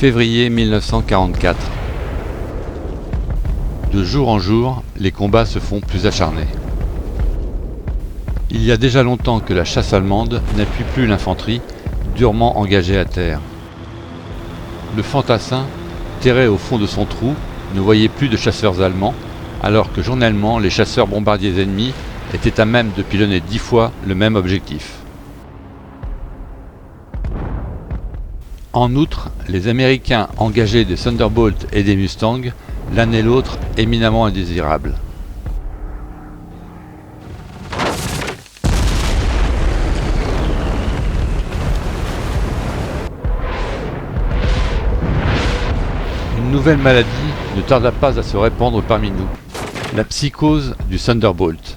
Février 1944. De jour en jour, les combats se font plus acharnés. Il y a déjà longtemps que la chasse allemande n'appuie plus l'infanterie, durement engagée à terre. Le fantassin, terré au fond de son trou, ne voyait plus de chasseurs allemands, alors que journellement les chasseurs bombardiers ennemis étaient à même de pilonner 10 fois le même objectif. En outre, les Américains engageaient des Thunderbolts et des Mustangs, l'un et l'autre éminemment indésirables. Une nouvelle maladie ne tarda pas à se répandre parmi nous, la psychose du Thunderbolt.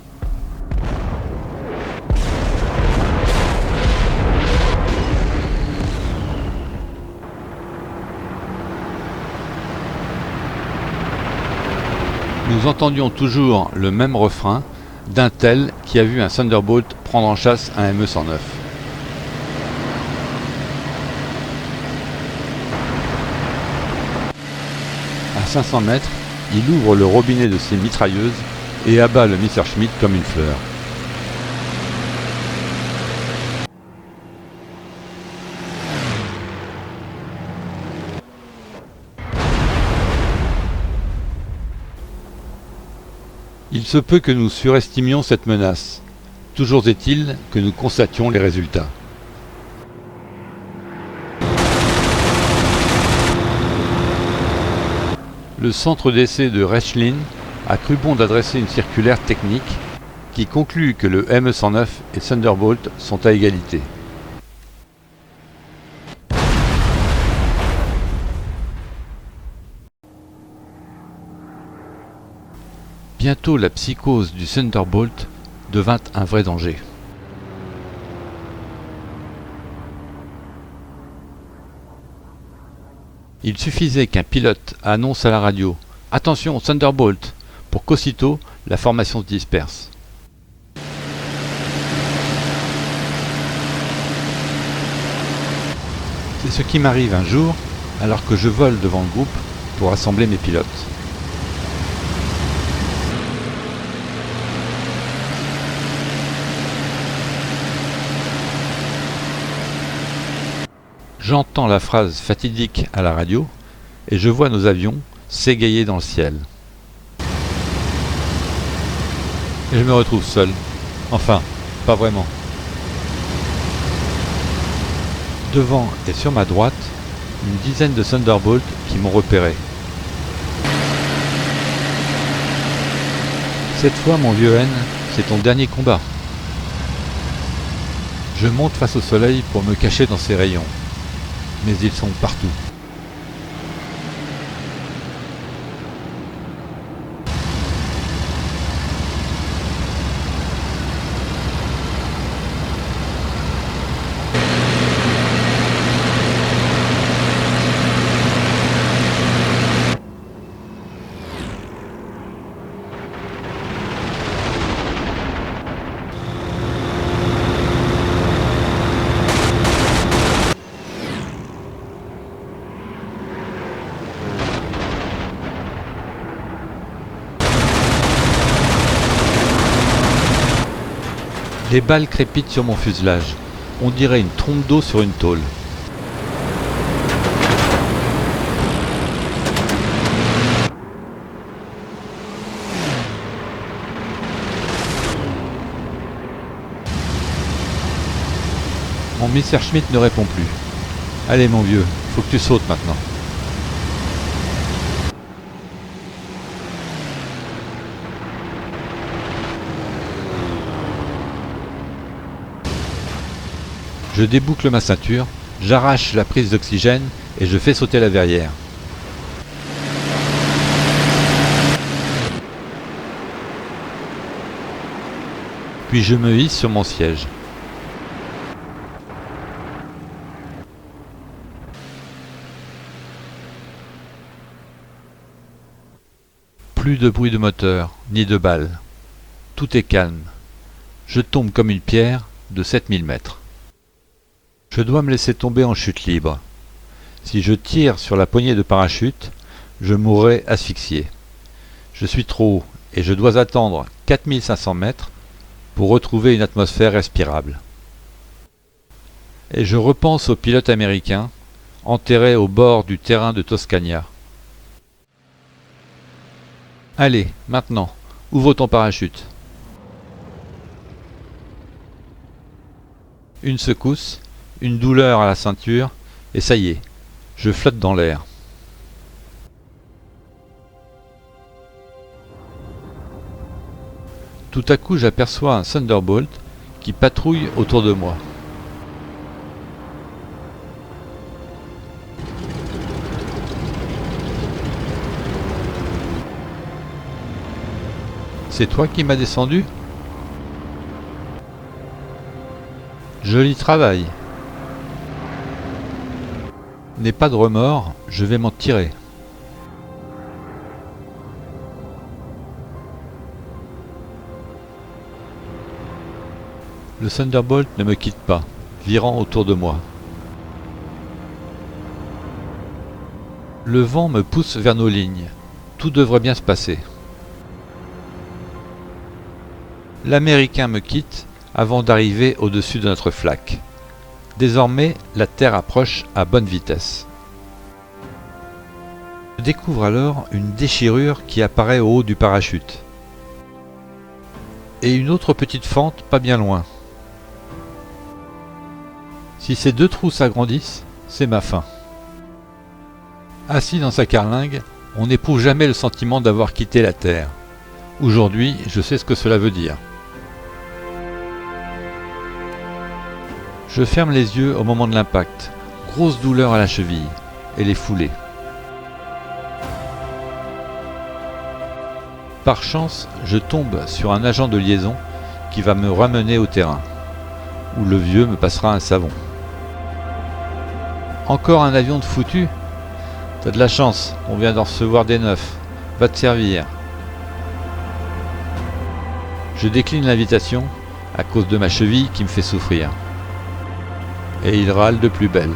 Nous entendions toujours le même refrain d'un tel qui a vu un Thunderbolt prendre en chasse un ME-109. À 500 mètres, il ouvre le robinet de ses mitrailleuses et abat le Messerschmitt comme une fleur. Il se peut que nous surestimions cette menace. Toujours est-il que nous constations les résultats. Le centre d'essai de Rechlin a cru bon d'adresser une circulaire technique qui conclut que le ME-109 et Thunderbolt sont à égalité. Bientôt la psychose du Thunderbolt devint un vrai danger. Il suffisait qu'un pilote annonce à la radio « Attention, Thunderbolt !» pour qu'aussitôt la formation se disperse. C'est ce qui m'arrive un jour alors que je vole devant le groupe pour assembler mes pilotes. J'entends la phrase fatidique à la radio et je vois nos avions s'égayer dans le ciel. Et je me retrouve seul. Enfin, pas vraiment. Devant et sur ma droite, une dizaine de Thunderbolts qui m'ont repéré. Cette fois, mon vieux N, c'est ton dernier combat. Je monte face au soleil pour me cacher dans ses rayons. Mais ils sont partout. Les balles crépitent sur mon fuselage. On dirait une trompe d'eau sur une tôle. Mon Messerschmitt ne répond plus. Allez mon vieux, faut que tu sautes maintenant. Je déboucle ma ceinture, j'arrache la prise d'oxygène et je fais sauter la verrière. Puis je me hisse sur mon siège. Plus de bruit de moteur, ni de balles. Tout est calme. Je tombe comme une pierre de 7000 mètres. Je dois me laisser tomber en chute libre. Si je tire sur la poignée de parachute, je mourrai asphyxié. Je suis trop haut et je dois attendre 4500 mètres pour retrouver une atmosphère respirable. Et je repense au pilote américain enterré au bord du terrain de Toscania. Allez, maintenant, ouvre ton parachute. Une secousse, une douleur à la ceinture, et ça y est, je flotte dans l'air. Tout à coup, j'aperçois un Thunderbolt qui patrouille autour de moi. C'est toi qui m'as descendu? Joli travail. N'aie pas de remords, je vais m'en tirer. Le Thunderbolt ne me quitte pas, virant autour de moi. Le vent me pousse vers nos lignes. Tout devrait bien se passer. L'Américain me quitte avant d'arriver au-dessus de notre flaque. Désormais, la Terre approche à bonne vitesse. Je découvre alors une déchirure qui apparaît au haut du parachute. Et une autre petite fente pas bien loin. Si ces deux trous s'agrandissent, c'est ma fin. Assis dans sa carlingue, on n'éprouve jamais le sentiment d'avoir quitté la Terre. Aujourd'hui, je sais ce que cela veut dire. Je ferme les yeux au moment de l'impact. Grosse douleur à la cheville et les foulées. Par chance, je tombe sur un agent de liaison qui va me ramener au terrain, où le vieux me passera un savon. Encore un avion de foutu? T'as de la chance, on vient d'en recevoir des neufs. Va te servir. Je décline l'invitation à cause de ma cheville qui me fait souffrir. Et il râle de plus belle.